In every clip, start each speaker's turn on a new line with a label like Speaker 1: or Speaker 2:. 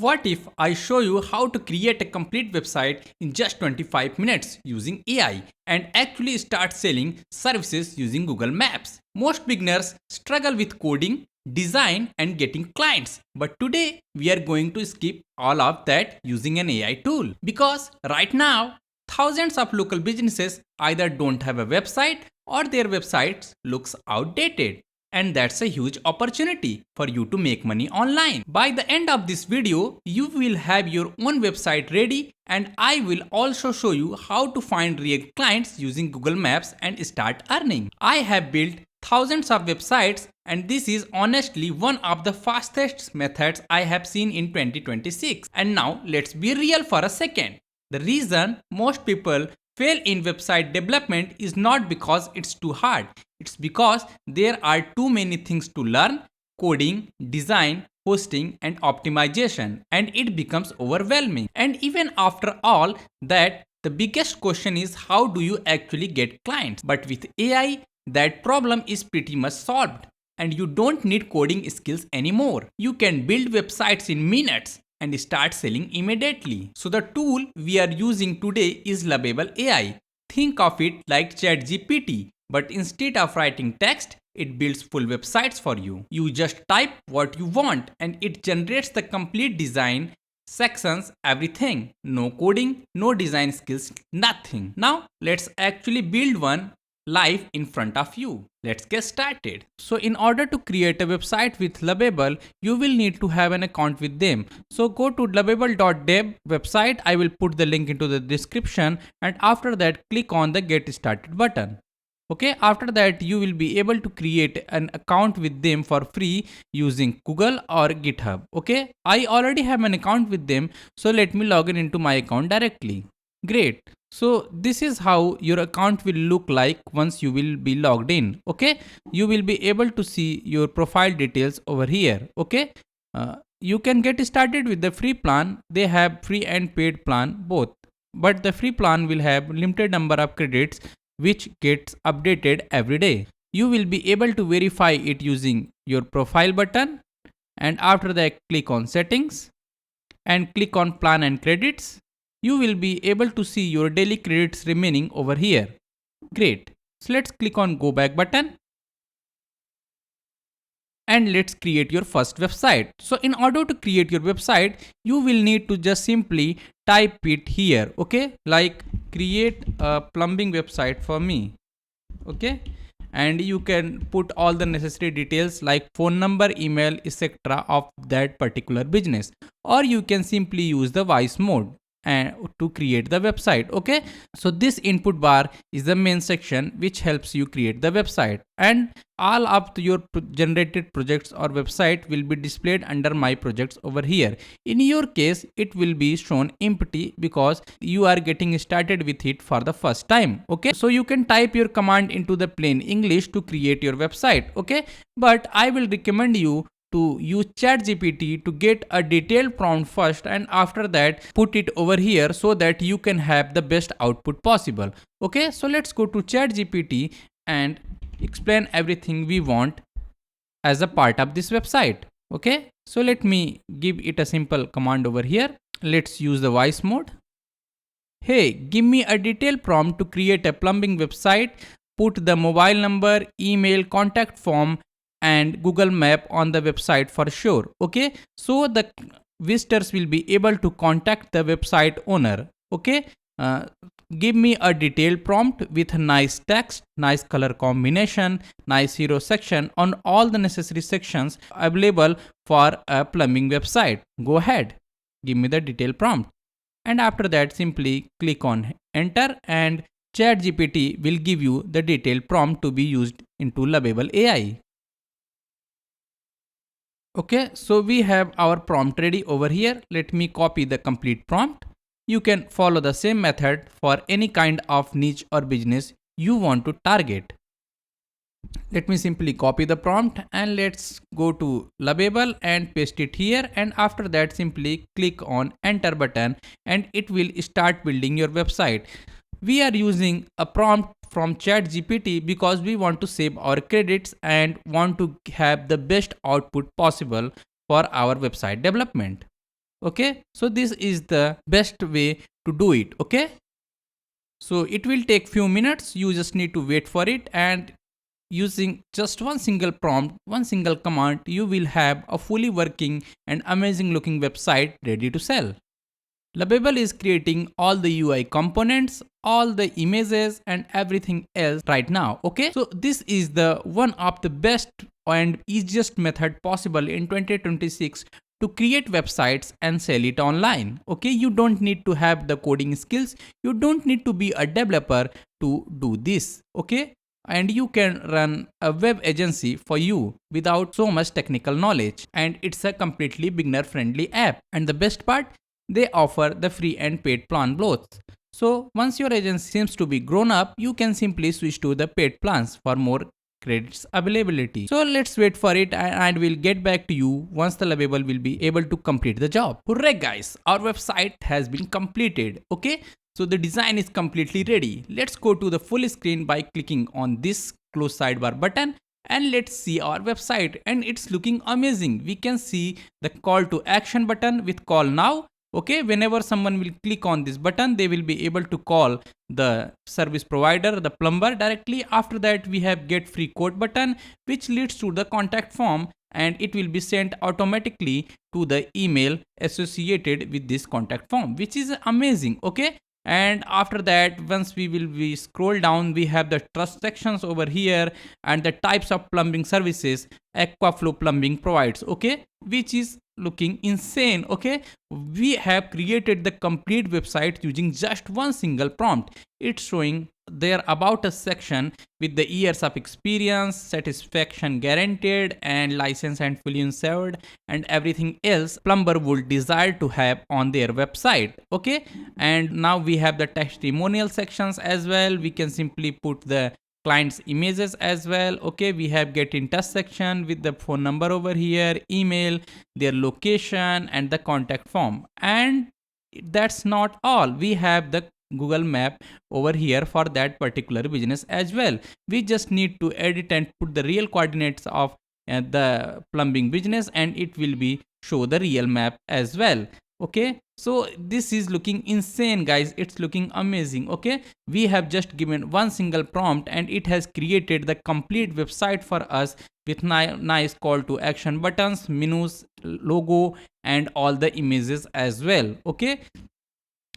Speaker 1: What if I show you how to create a complete website in just 25 minutes using AI and actually start selling services using Google Maps? Most beginners struggle with coding, design, and getting clients. But today we are going to skip all of that using an AI tool. Because right now, thousands of local businesses either don't have a website or their websites looks outdated, and that's a huge opportunity for you to make money online. By the end of this video, you will have your own website ready, and I will also show you how to find real clients using Google Maps and start earning. I have built thousands of websites, and this is honestly one of the fastest methods I have seen in 2026. And now let's be real for a second. The reason most people fail in website development is not because it's too hard. It's because there are too many things to learn: coding, design, hosting, and optimization, and it becomes overwhelming. And even after all that, the biggest question is, how do you actually get clients? But with AI, that problem is pretty much solved, and you don't need coding skills anymore. You can build websites in minutes and start selling immediately. So the tool we are using today is Lovable AI. Think of it like ChatGPT, but instead of writing text, it builds full websites for you. You just type what you want and it generates the complete design, sections, everything. No coding, no design skills, nothing. Now let's actually build one live in front of you. Let's get started. So in order to create a website with Lovable, you will need to have an account with them. So go to lovable.dev website. I will put the link into the description, and after that click on the get started button. Okay, after that you will be able to create an account with them for free using Google or GitHub. Okay, I already have an account with them, so let me log in into my account directly. Great. So this is how your account will look like once you will be logged in. Okay, you will be able to see your profile details over here. Okay, you can get started with the free plan. They have free and paid plan both, but the free plan will have limited number of credits which gets updated every day. You will be able to verify it using your profile button, and after that click on settings and click on plan and credits. You will be able to see your daily credits remaining over here. Great. So let's click on go back button and let's create your first website. So in order to create your website, you will need to just simply type it here. Okay, like create a plumbing website for me. Okay, and you can put all the necessary details like phone number, email, etc. of that particular business, or you can simply use the voice mode and to create the website. Okay, so this input bar is the main section which helps you create the website, and all of your generated projects or website will be displayed under my projects over here. In your case, it will be shown empty because you are getting started with it for the first time. Okay, so you can type your command into the plain English to create your website. Okay, but I will recommend you to use ChatGPT to get a detailed prompt first, and after that put it over here so that you can have the best output possible. Okay, so let's go to ChatGPT and explain everything we want as a part of this website. Okay, so let me give it a simple command over here. Let's use the voice mode. Hey, give me a detailed prompt to create a plumbing website. Put the mobile number, email, contact form and Google Map on the website for sure. Okay, so the visitors will be able to contact the website owner. Okay, give me a detailed prompt with nice text, nice color combination, nice hero section on all the necessary sections available for a plumbing website. Go ahead, give me the detailed prompt, and after that simply click on enter, and ChatGPT will give you the detailed prompt to be used into Lovable AI. Okay, so we have our prompt ready over here. Let me copy the complete prompt. You can follow the same method for any kind of niche or business you want to target. Let me simply copy the prompt and let's go to Lovable and paste it here, and after that simply click on enter button and it will start building your website. We are using a prompt from ChatGPT because we want to save our credits and want to have the best output possible for our website development. Okay, so this is the best way to do it. Okay, so it will take few minutes, you just need to wait for it, and using just one single prompt, one single command, you will have a fully working and amazing looking website ready to sell. Lovable is creating all the UI components, all the images and everything else right now. Okay, so this is the one of the best and easiest method possible in 2026 to create websites and sell it online. Okay, you don't need to have the coding skills, you don't need to be a developer to do this. Okay, and you can run a web agency for you without so much technical knowledge, and it's a completely beginner friendly app. And the best part, they offer the free and paid plan both. So once your agency seems to be grown up, you can simply switch to the paid plans for more credits availability. So let's wait for it, and we'll get back to you once the Lovable will be able to complete the job. Hooray guys, our website has been completed. Okay, so the design is completely ready. Let's go to the full screen by clicking on this close sidebar button, and let's see our website, and it's looking amazing. We can see the call to action button with call now. Okay, whenever someone will click on this button, they will be able to call the service provider, the plumber, directly. After that, we have get free quote button, which leads to the contact form, and it will be sent automatically to the email associated with this contact form, which is amazing. Okay, and after that, once we will be scroll down, we have the trust sections over here, and the types of plumbing services Aquaflow Plumbing provides. Okay, which is looking insane. Okay, we have created the complete website using just one single prompt. It's showing there about a section with the years of experience, satisfaction guaranteed, and license and fully insured, and everything else plumber would desire to have on their website. Okay, and now we have the testimonial sections as well. We can simply put the clients images as well. Okay, we have get in touch section with the phone number over here, email, their location, and the contact form. And that's not all, we have the Google map over here for that particular business as well. We just need to edit and put the real coordinates of the plumbing business, and it will be show the real map as well. Okay, so this is looking insane guys, it's looking amazing. Okay, we have just given one single prompt, and it has created the complete website for us with nice call to action buttons, menus, logo, and all the images as well. Okay,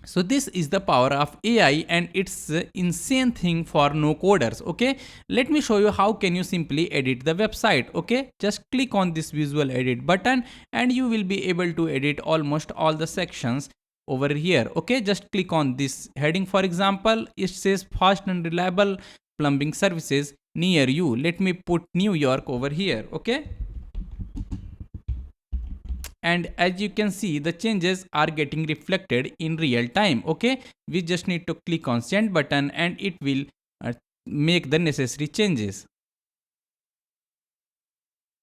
Speaker 1: so this is the power of AI, and it's insane thing for no coders. Okay, let me show you how can you simply edit the website. Okay, just click on this visual edit button, and you will be able to edit almost all the sections over here. Okay, just click on this heading. For example, it says fast and reliable plumbing services near you. Let me put New York over here. Okay, and as you can see, the changes are getting reflected in real time. Okay, we just need to click on send button, and it will make the necessary changes.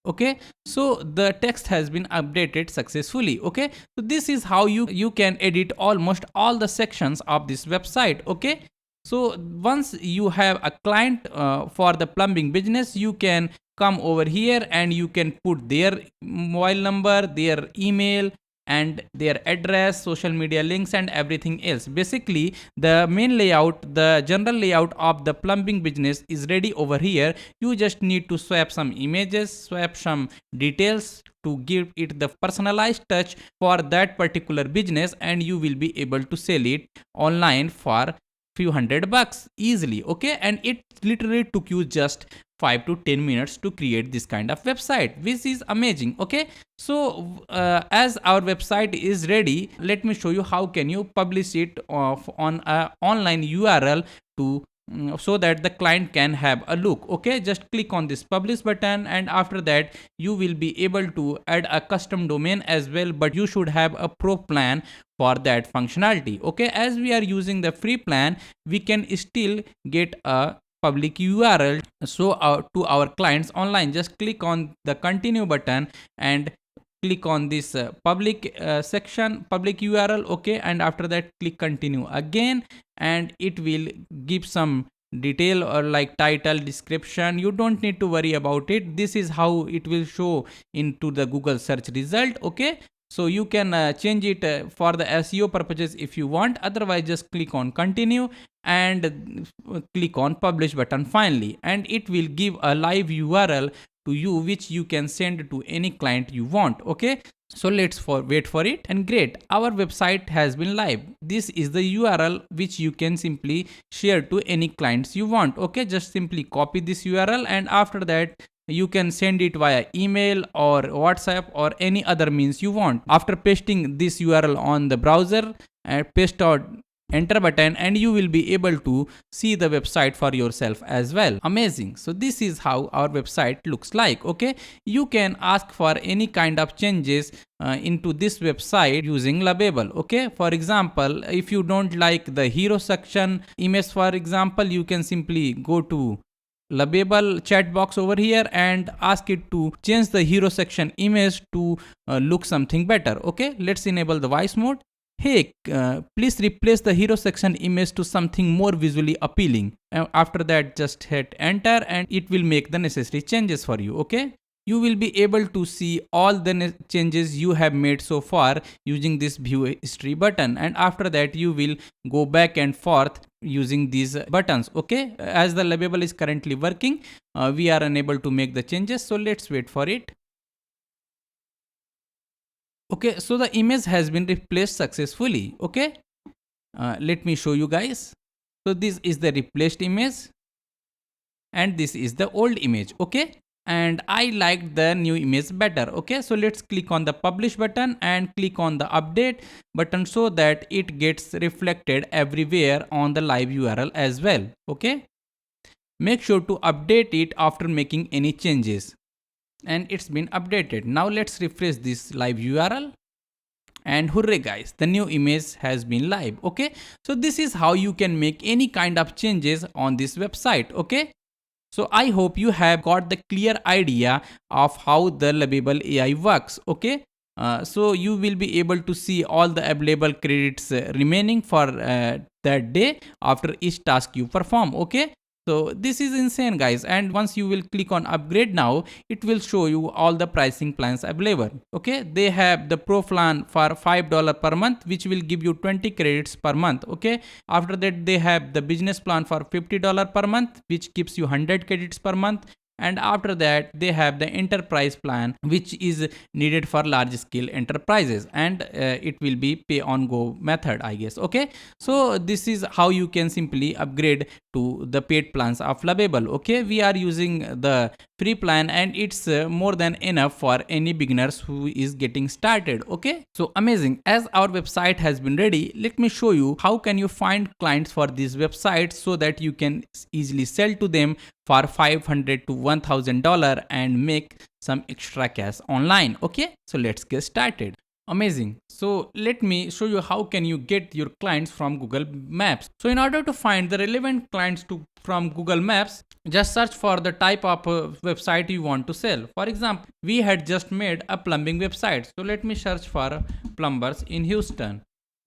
Speaker 1: Okay, so the text has been updated successfully. Okay, so this is how you can edit almost all the sections of this website. Okay, so once you have a client for the plumbing business, you can come over here, and you can put their mobile number, their email, and their address, social media links, and everything else. Basically, the main layout, the general layout of the plumbing business is ready over here. You just need to swap some images, swap some details to give it the personalized touch for that particular business, and you will be able to sell it online for few $100 easily. Okay, and it literally took you just 5 to 10 minutes to create this kind of website, which is amazing. Okay, so as our website is ready, let me show you how can you publish it on a online URL to so that the client can have a look. Okay, just click on this publish button, and after that you will be able to add a custom domain as well, but you should have a pro plan for that functionality. Okay, as we are using the free plan, we can still get a public URL so to our clients online. Just click on the continue button, and click on this public section, public URL. Okay, and after that click continue again, and it will give some detail or like title, description. You don't need to worry about it. This is how it will show into the Google search result. Okay, So you can change it for the SEO purposes if you want. Otherwise, just click on continue and click on publish button finally, and it will give a live URL to you which you can send to any client you want. Okay, so wait for it. And great, our website has been live. This is the URL which you can simply share to any clients you want. Okay, just simply copy this URL, and after that you can send it via email or WhatsApp or any other means you want. After pasting this URL on the browser, paste out enter button, and you will be able to see the website for yourself as well. Amazing. So this is how our website looks like. Okay, you can ask for any kind of changes into this website using Lovable. Okay, for example, if you don't like the hero section image, for example, you can simply go to Lovable chat box over here and ask it to change the hero section image to look something better. Okay, let's enable the voice mode. Hey, please replace the hero section image to something more visually appealing. After that, just hit enter and it will make the necessary changes for you. Okay, you will be able to see all the changes you have made so far using this view history button, and after that you will go back and forth using these buttons. Okay, as the Lovable is currently working, we are unable to make the changes, so let's wait for it. Okay, so the image has been replaced successfully. Okay, let me show you guys. So this is the replaced image and this is the old image. Okay, and I liked the new image better. Okay, so let's click on the publish button and click on the update button so that it gets reflected everywhere on the live URL as well. Okay, make sure to update it after making any changes, and it's been updated. Now let's refresh this live URL, and hooray guys, the new image has been live. Okay, so this is how you can make any kind of changes on this website. Okay, so I hope you have got the clear idea of how the Lovable AI works. Okay, so you will be able to see all the available credits remaining for that day after each task you perform. Okay, so this is insane guys, and once you will click on upgrade now, it will show you all the pricing plans available. Okay, they have the pro plan for $5 per month which will give you 20 credits per month. Okay, after that they have the business plan for $50 per month which gives you 100 credits per month, and after that they have the enterprise plan which is needed for large scale enterprises, and it will be pay on go method, I guess. Okay, so this is how you can simply upgrade to the paid plans of Lovable. Okay, we are using the free plan and it's more than enough for any beginners who is getting started. Okay, so amazing. As our website has been ready, let me show you how can you find clients for this website so that you can easily sell to them for $500 to $1,000 and make some extra cash online. Okay, so let's get started. Amazing. So let me show you how can you get your clients from Google Maps. So in order to find the relevant clients from Google Maps, just search for the type of website you want to sell. For example, we had just made a plumbing website. So let me search for plumbers in Houston,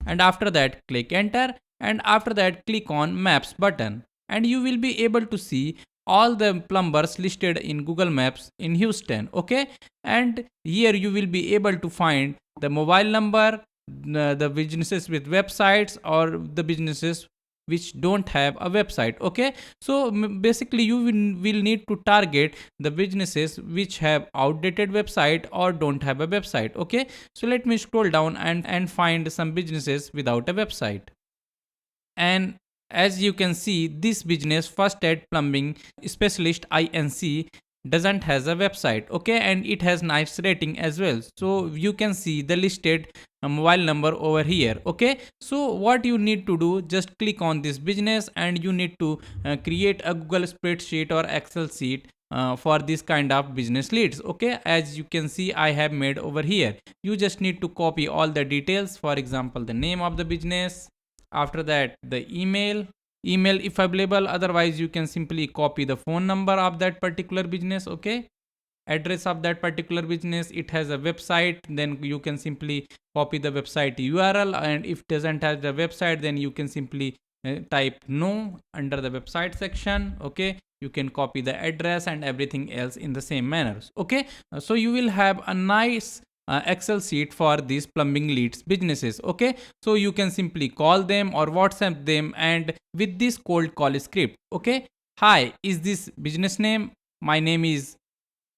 Speaker 1: and after that click enter, and after that click on Maps button, and you will be able to see all the plumbers listed in Google Maps in Houston. Okay, and here you will be able to find the mobile number, the businesses with websites or the businesses which don't have a website. Okay, so basically you will need to target the businesses which have outdated website or don't have a website. Okay, so let me scroll down and find some businesses without a website. And as you can see, this business First Aid Plumbing Specialist Inc doesn't has a website. Okay, and it has nice rating as well, so you can see the listed mobile number over here. Okay, so what you need to do, just click on this business and you need to create a Google spreadsheet or Excel sheet for this kind of business leads. Okay, as you can see I have made over here. You just need to copy all the details, for example the name of the business, after that the email if available, otherwise you can simply copy the phone number of that particular business. Okay, address of that particular business, it has a website, then you can simply copy the website URL, and if doesn't have the website then you can simply type no under the website section. Okay, you can copy the address and everything else in the same manner. Okay, so you will have a nice Excel sheet for these plumbing leads businesses. Okay, so you can simply call them or WhatsApp them, and with this cold call script. Okay, hi, is this business name? My name is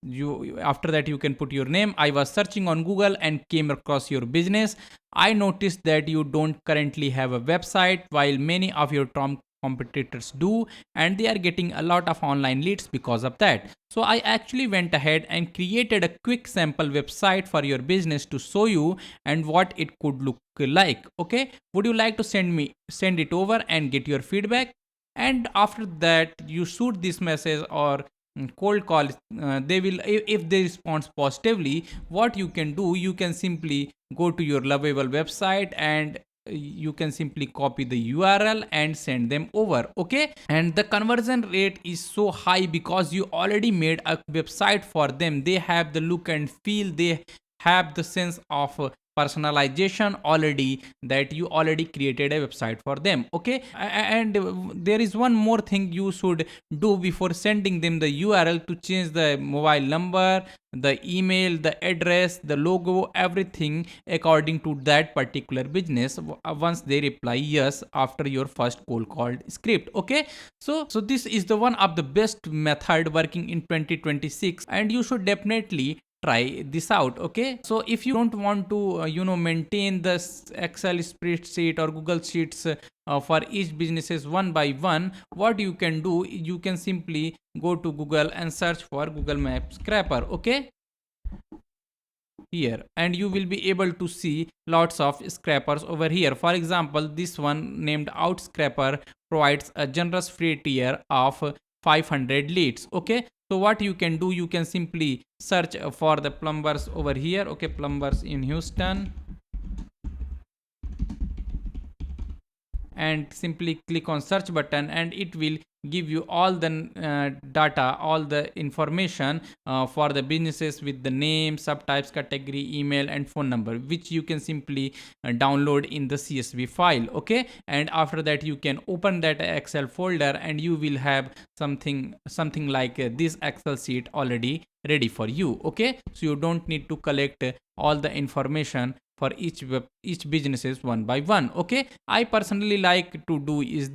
Speaker 1: you. After that you can put your name. I was searching on Google and came across your business. I noticed that you don't currently have a website while many of your competitors do, and they are getting a lot of online leads because of that. So I actually went ahead and created a quick sample website for your business to show you and what it could look like. Okay, would you like to send it over and get your feedback? And after that you shoot this message or cold call. They will, if they respond positively, what you can do, you can simply go to your Lovable website and you can simply copy the URL and send them over. Okay, and the conversion rate is so high because you already made a website for them. They have the look and feel, they have the sense of personalization already, that you already created a website for them. Okay, and there is one more thing you should do before sending them the URL: to change the mobile number, the email, the address, the logo, everything according to that particular business once they reply yes after your first cold call script. Okay, so this is the one of the best method working in 2026, and you should definitely try this out. Okay, so if you don't want to maintain the Excel spreadsheet or Google Sheets for each businesses one by one, what you can do, you can simply go to Google and search for Google Map Scraper. Okay, here, and you will be able to see lots of scrapers over here. For example, this one named Out Scraper provides a generous free tier of 500 leads. Okay, so what you can do, you can simply search for the plumbers over here. Okay, plumbers in Houston, and simply click on search button, and it will give you all the data, all the information for the businesses with the name, subtypes, category, email and phone number, which you can simply download in the CSV file. Okay, and after that you can open that Excel folder and you will have something like this Excel sheet already ready for you. Okay, so you don't need to collect all the information for each businesses one by one. Okay, I personally like to do is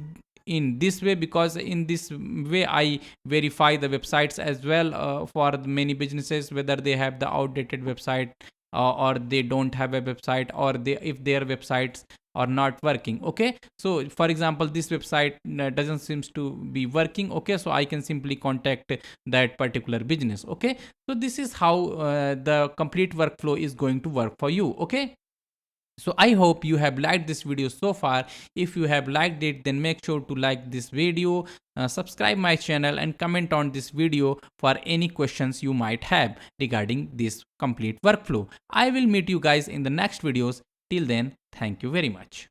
Speaker 1: in this way, because in this way I verify the websites as well for many businesses, whether they have the outdated website or they don't have a website, or they, if their websites are not working. Okay, so for example this website doesn't seems to be working. Okay, so I can simply contact that particular business. Okay, so this is how the complete workflow is going to work for you. Okay, so I hope you have liked this video so far. If you have liked it, then make sure to like this video, subscribe my channel and comment on this video for any questions you might have regarding this complete workflow. I will meet you guys in the next videos. Till then, thank you very much.